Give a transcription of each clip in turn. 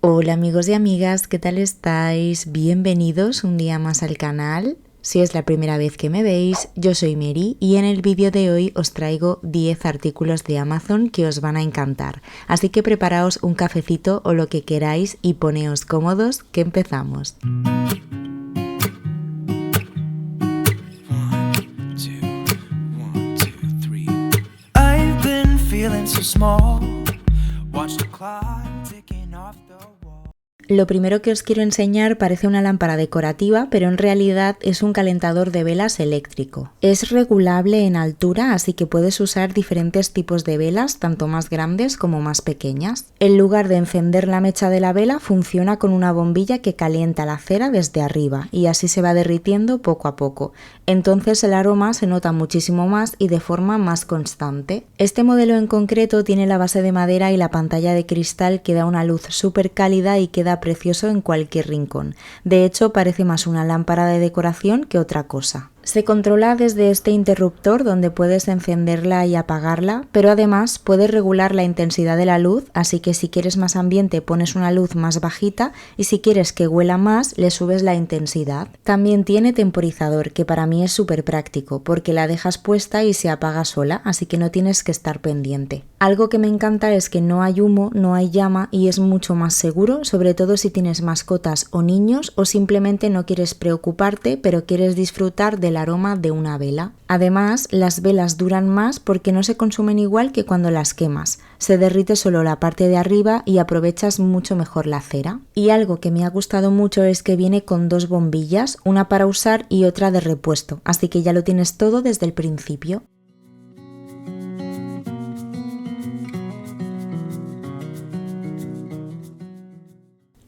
Hola amigos y amigas, ¿qué tal estáis? Bienvenidos un día más al canal. Si es la primera vez que me veis, yo soy Mary y en el vídeo de hoy os traigo 10 artículos de Amazon que os van a encantar. Así que preparaos un cafecito o lo que queráis y poneos cómodos que empezamos. I've been feeling so small. Watch the clock ticking off the wall. Lo primero que os quiero enseñar parece una lámpara decorativa, pero en realidad es un calentador de velas eléctrico. Es regulable en altura, así que puedes usar diferentes tipos de velas, tanto más grandes como más pequeñas. En lugar de encender la mecha de la vela, funciona con una bombilla que calienta la cera desde arriba y así se va derritiendo poco a poco. Entonces el aroma se nota muchísimo más y de forma más constante. Este modelo en concreto tiene la base de madera y la pantalla de cristal que da una luz súper cálida y queda precioso en cualquier rincón. De hecho, parece más una lámpara de decoración que otra cosa. Se controla desde este interruptor donde puedes encenderla y apagarla, pero además puedes regular la intensidad de la luz, así que si quieres más ambiente pones una luz más bajita y si quieres que huela más le subes la intensidad. También tiene temporizador, que para mí es súper práctico porque la dejas puesta y se apaga sola, así que no tienes que estar pendiente. Algo que me encanta es que no hay humo, no hay llama y es mucho más seguro, sobre todo si tienes mascotas o niños o simplemente no quieres preocuparte pero quieres disfrutar del aroma de una vela. Además, las velas duran más porque no se consumen igual que cuando las quemas. Se derrite solo la parte de arriba y aprovechas mucho mejor la cera. Y algo que me ha gustado mucho es que viene con dos bombillas, una para usar y otra de repuesto, así que ya lo tienes todo desde el principio.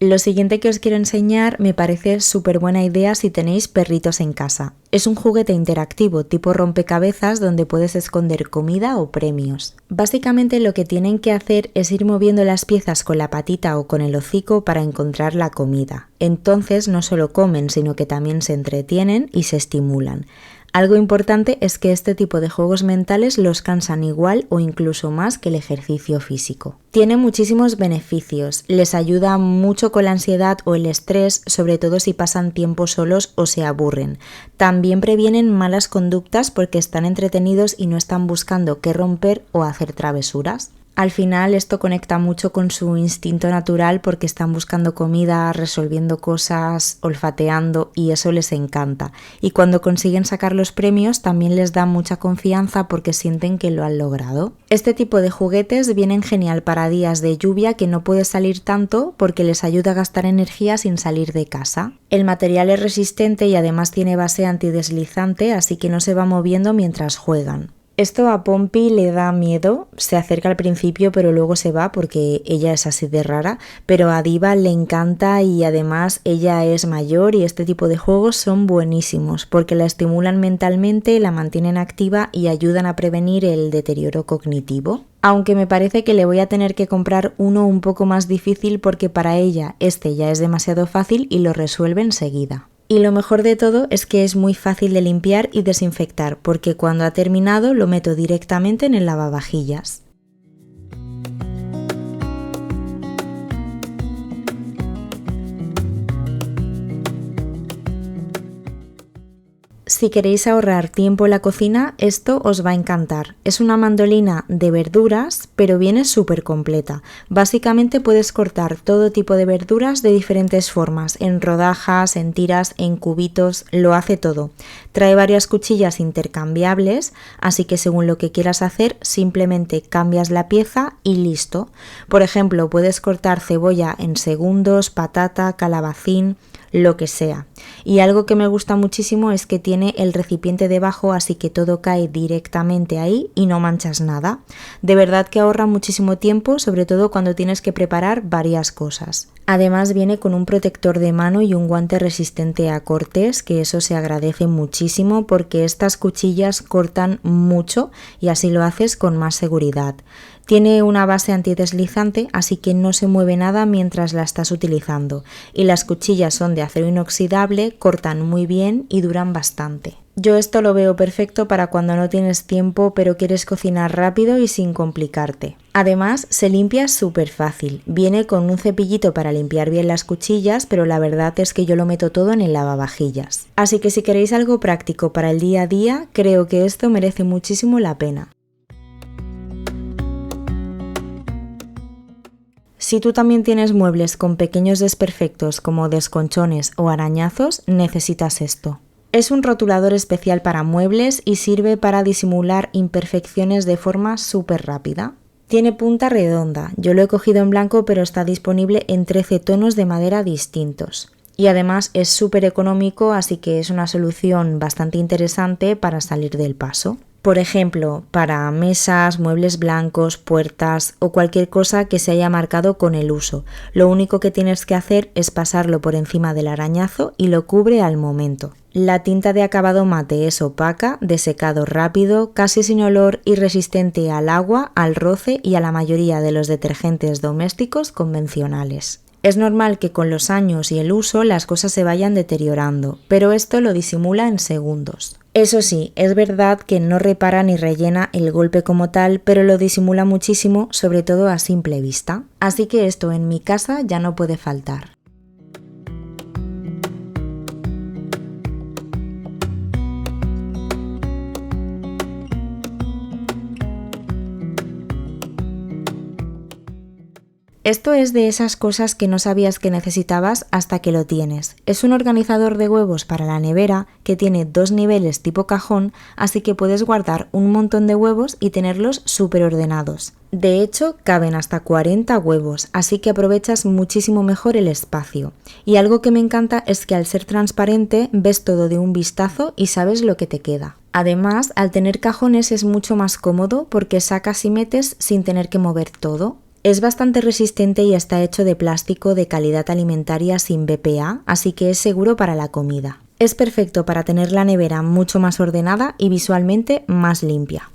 Lo siguiente que os quiero enseñar me parece súper buena idea si tenéis perritos en casa. Es un juguete interactivo tipo rompecabezas donde puedes esconder comida o premios. Básicamente lo que tienen que hacer es ir moviendo las piezas con la patita o con el hocico para encontrar la comida. Entonces no solo comen, sino que también se entretienen y se estimulan. Algo importante es que este tipo de juegos mentales los cansan igual o incluso más que el ejercicio físico. Tiene muchísimos beneficios, les ayuda mucho con la ansiedad o el estrés, sobre todo si pasan tiempo solos o se aburren. También previenen malas conductas porque están entretenidos y no están buscando qué romper o hacer travesuras. Al final esto conecta mucho con su instinto natural porque están buscando comida, resolviendo cosas, olfateando y eso les encanta. Y cuando consiguen sacar los premios también les da mucha confianza porque sienten que lo han logrado. Este tipo de juguetes vienen genial para días de lluvia que no puedes salir tanto porque les ayuda a gastar energía sin salir de casa. El material es resistente y además tiene base antideslizante, así que no se va moviendo mientras juegan. Esto a Pompi le da miedo, se acerca al principio pero luego se va porque ella es así de rara, pero a Diva le encanta y además ella es mayor y este tipo de juegos son buenísimos porque la estimulan mentalmente, la mantienen activa y ayudan a prevenir el deterioro cognitivo. Aunque me parece que le voy a tener que comprar uno un poco más difícil porque para ella este ya es demasiado fácil y lo resuelve enseguida. Y lo mejor de todo es que es muy fácil de limpiar y desinfectar porque cuando ha terminado lo meto directamente en el lavavajillas. Si queréis ahorrar tiempo en la cocina, esto os va a encantar. Es una mandolina de verduras, pero viene súper completa. Básicamente puedes cortar todo tipo de verduras de diferentes formas, en rodajas, en tiras, en cubitos, lo hace todo. Trae varias cuchillas intercambiables, así que según lo que quieras hacer, simplemente cambias la pieza y listo. Por ejemplo, puedes cortar cebolla en segundos, patata, calabacín, lo que sea. Y algo que me gusta muchísimo es que tiene el recipiente debajo, así que todo cae directamente ahí y no manchas nada. De verdad que ahorra muchísimo tiempo, sobre todo cuando tienes que preparar varias cosas. Además viene con un protector de mano y un guante resistente a cortes, que eso se agradece muchísimo porque estas cuchillas cortan mucho y así lo haces con más seguridad. Tiene una base antideslizante, así que no se mueve nada mientras la estás utilizando. Y las cuchillas son de acero inoxidable, cortan muy bien y duran bastante. Yo esto lo veo perfecto para cuando no tienes tiempo pero quieres cocinar rápido y sin complicarte. Además, se limpia súper fácil. Viene con un cepillito para limpiar bien las cuchillas, pero la verdad es que yo lo meto todo en el lavavajillas. Así que si queréis algo práctico para el día a día, creo que esto merece muchísimo la pena. Si tú también tienes muebles con pequeños desperfectos como desconchones o arañazos, necesitas esto. Es un rotulador especial para muebles y sirve para disimular imperfecciones de forma súper rápida. Tiene punta redonda, yo lo he cogido en blanco pero está disponible en 13 tonos de madera distintos. Y además es súper económico, así que es una solución bastante interesante para salir del paso. Por ejemplo, para mesas, muebles blancos, puertas o cualquier cosa que se haya marcado con el uso. Lo único que tienes que hacer es pasarlo por encima del arañazo y lo cubre al momento. La tinta de acabado mate es opaca, de secado rápido, casi sin olor y resistente al agua, al roce y a la mayoría de los detergentes domésticos convencionales. Es normal que con los años y el uso las cosas se vayan deteriorando, pero esto lo disimula en segundos. Eso sí, es verdad que no repara ni rellena el golpe como tal, pero lo disimula muchísimo, sobre todo a simple vista. Así que esto en mi casa ya no puede faltar. Esto es de esas cosas que no sabías que necesitabas hasta que lo tienes. Es un organizador de huevos para la nevera que tiene 2 niveles tipo cajón, así que puedes guardar un montón de huevos y tenerlos súper ordenados. De hecho, caben hasta 40 huevos, así que aprovechas muchísimo mejor el espacio. Y algo que me encanta es que al ser transparente ves todo de un vistazo y sabes lo que te queda. Además, al tener cajones es mucho más cómodo porque sacas y metes sin tener que mover todo. Es bastante resistente y está hecho de plástico de calidad alimentaria sin BPA, así que es seguro para la comida. Es perfecto para tener la nevera mucho más ordenada y visualmente más limpia.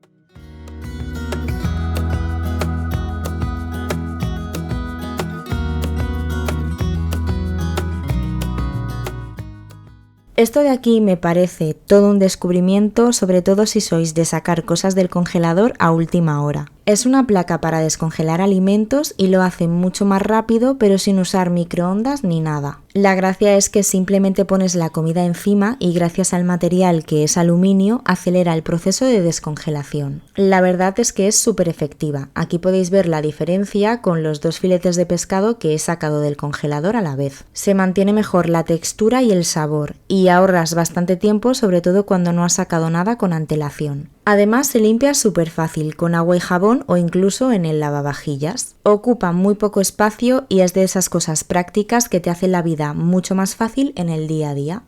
Esto de aquí me parece todo un descubrimiento, sobre todo si sois de sacar cosas del congelador a última hora. Es una placa para descongelar alimentos y lo hace mucho más rápido, pero sin usar microondas ni nada. La gracia es que simplemente pones la comida encima y gracias al material que es aluminio acelera el proceso de descongelación. La verdad es que es súper efectiva. Aquí podéis ver la diferencia con los 2 filetes de pescado que he sacado del congelador a la vez. Se mantiene mejor la textura y el sabor y ahorras bastante tiempo, sobre todo cuando no has sacado nada con antelación. Además se limpia súper fácil con agua y jabón o incluso en el lavavajillas. Ocupa muy poco espacio y es de esas cosas prácticas que te hacen la vida mucho más fácil en el día a día.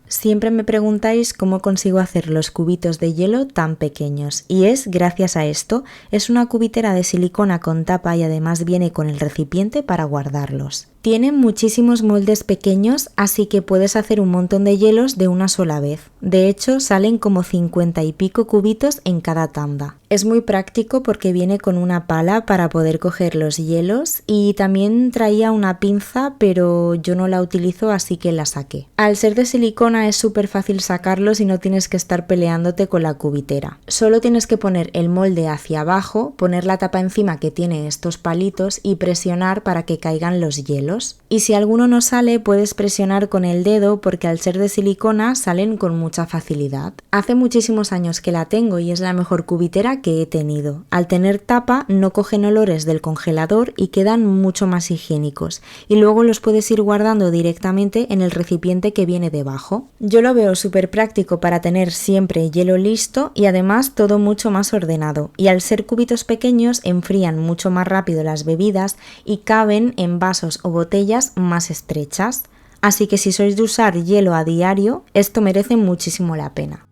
Siempre me preguntáis cómo consigo hacer los cubitos de hielo tan pequeños y es gracias a esto. Es una cubitera de silicona con tapa y además viene con el recipiente para guardarlos. Tiene muchísimos moldes pequeños, así que puedes hacer un montón de hielos de una sola vez. De hecho, salen como 50 y pico cubitos en cada tanda. Es muy práctico porque viene con una pala para poder coger los hielos y también traía una pinza, pero yo no la utilizo, así que la saqué. Al ser de silicona es súper fácil sacarlos y no tienes que estar peleándote con la cubitera. Solo tienes que poner el molde hacia abajo, poner la tapa encima que tiene estos palitos y presionar para que caigan los hielos. Y si alguno no sale, puedes presionar con el dedo porque al ser de silicona salen con mucha facilidad. Hace muchísimos años que la tengo y es la mejor cubitera que he tenido. Al tener tapa no cogen olores del congelador y quedan mucho más higiénicos. Y luego los puedes ir guardando directamente en el recipiente que viene debajo. Yo lo veo súper práctico para tener siempre hielo listo y además todo mucho más ordenado. Y al ser cubitos pequeños enfrían mucho más rápido las bebidas y caben en vasos o botellas más estrechas. Así que si sois de usar hielo a diario, esto merece muchísimo la pena.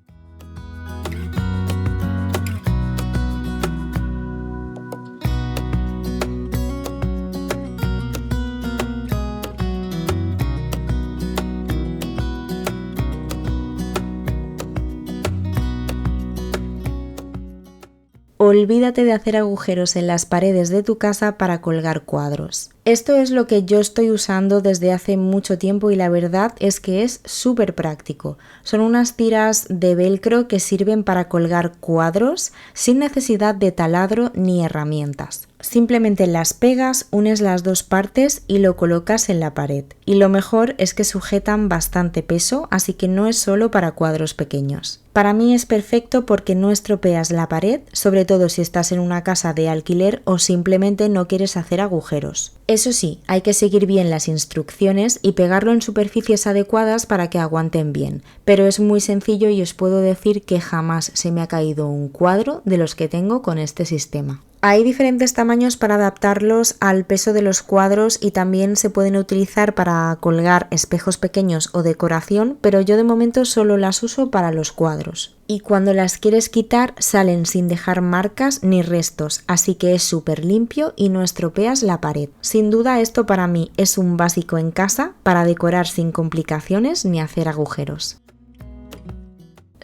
Olvídate de hacer agujeros en las paredes de tu casa para colgar cuadros. Esto es lo que yo estoy usando desde hace mucho tiempo y la verdad es que es súper práctico. Son unas tiras de velcro que sirven para colgar cuadros sin necesidad de taladro ni herramientas. Simplemente las pegas, unes las dos partes y lo colocas en la pared. Y lo mejor es que sujetan bastante peso, así que no es solo para cuadros pequeños. Para mí es perfecto porque no estropeas la pared, sobre todo si estás en una casa de alquiler o simplemente no quieres hacer agujeros. Eso sí, hay que seguir bien las instrucciones y pegarlo en superficies adecuadas para que aguanten bien, pero es muy sencillo y os puedo decir que jamás se me ha caído un cuadro de los que tengo con este sistema. Hay diferentes tamaños para adaptarlos al peso de los cuadros y también se pueden utilizar para colgar espejos pequeños o decoración, pero yo de momento solo las uso para los cuadros. Y cuando las quieres quitar salen sin dejar marcas ni restos, así que es súper limpio y no estropeas la pared. Sin duda esto para mí es un básico en casa para decorar sin complicaciones ni hacer agujeros.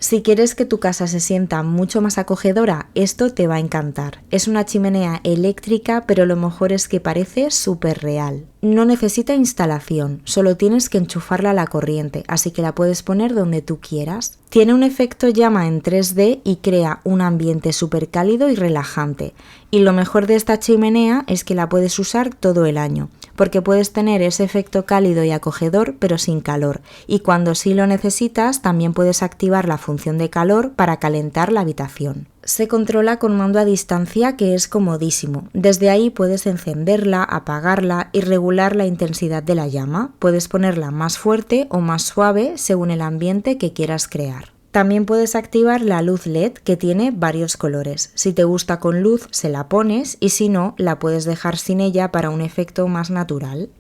Si quieres que tu casa se sienta mucho más acogedora, esto te va a encantar. Es una chimenea eléctrica, pero lo mejor es que parece súper real. No necesita instalación, solo tienes que enchufarla a la corriente, así que la puedes poner donde tú quieras. Tiene un efecto llama en 3D y crea un ambiente súper cálido y relajante. Y lo mejor de esta chimenea es que la puedes usar todo el año, porque puedes tener ese efecto cálido y acogedor pero sin calor. Y cuando sí lo necesitas, también puedes activar la función de calor para calentar la habitación. Se controla con mando a distancia que es comodísimo. Desde ahí puedes encenderla, apagarla y regular la intensidad de la llama. Puedes ponerla más fuerte o más suave según el ambiente que quieras crear. También puedes activar la luz LED que tiene varios colores. Si te gusta con luz se la pones y si no la puedes dejar sin ella para un efecto más natural.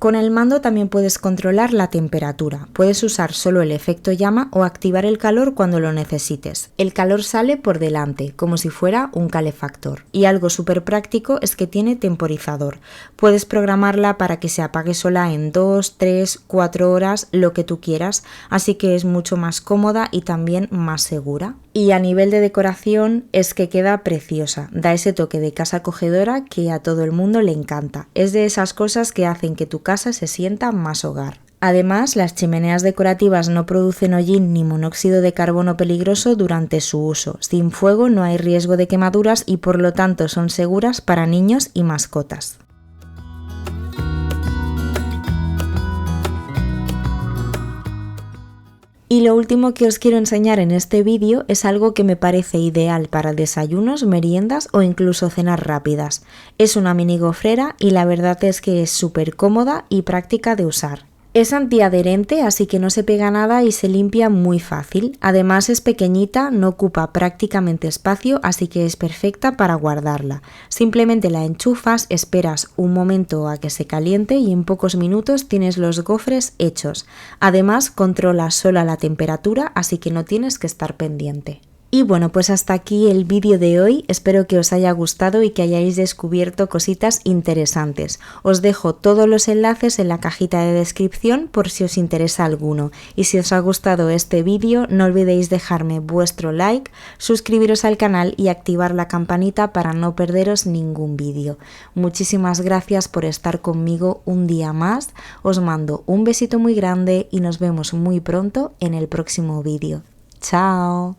Con el mando también puedes controlar la temperatura. Puedes usar solo el efecto llama o activar el calor cuando lo necesites. El calor sale por delante, como si fuera un calefactor. Y algo súper práctico es que tiene temporizador. Puedes programarla para que se apague sola en 2, 3, 4 horas, lo que tú quieras, así que es mucho más cómoda y también más segura. Y a nivel de decoración es que queda preciosa, da ese toque de casa acogedora que a todo el mundo le encanta. Es de esas cosas que hacen que tu casa se sienta más hogar. Además, las chimeneas decorativas no producen hollín ni monóxido de carbono peligroso durante su uso. Sin fuego no hay riesgo de quemaduras y por lo tanto son seguras para niños y mascotas. Y lo último que os quiero enseñar en este vídeo es algo que me parece ideal para desayunos, meriendas o incluso cenas rápidas. Es una mini gofrera y la verdad es que es súper cómoda y práctica de usar. Es antiadherente, así que no se pega nada y se limpia muy fácil. Además es pequeñita, no ocupa prácticamente espacio, así que es perfecta para guardarla. Simplemente la enchufas, esperas un momento a que se caliente y en pocos minutos tienes los gofres hechos. Además controla sola la temperatura, así que no tienes que estar pendiente. Y bueno, pues hasta aquí el vídeo de hoy, espero que os haya gustado y que hayáis descubierto cositas interesantes. Os dejo todos los enlaces en la cajita de descripción por si os interesa alguno. Y si os ha gustado este vídeo, no olvidéis dejarme vuestro like, suscribiros al canal y activar la campanita para no perderos ningún vídeo. Muchísimas gracias por estar conmigo un día más, os mando un besito muy grande y nos vemos muy pronto en el próximo vídeo. ¡Chao!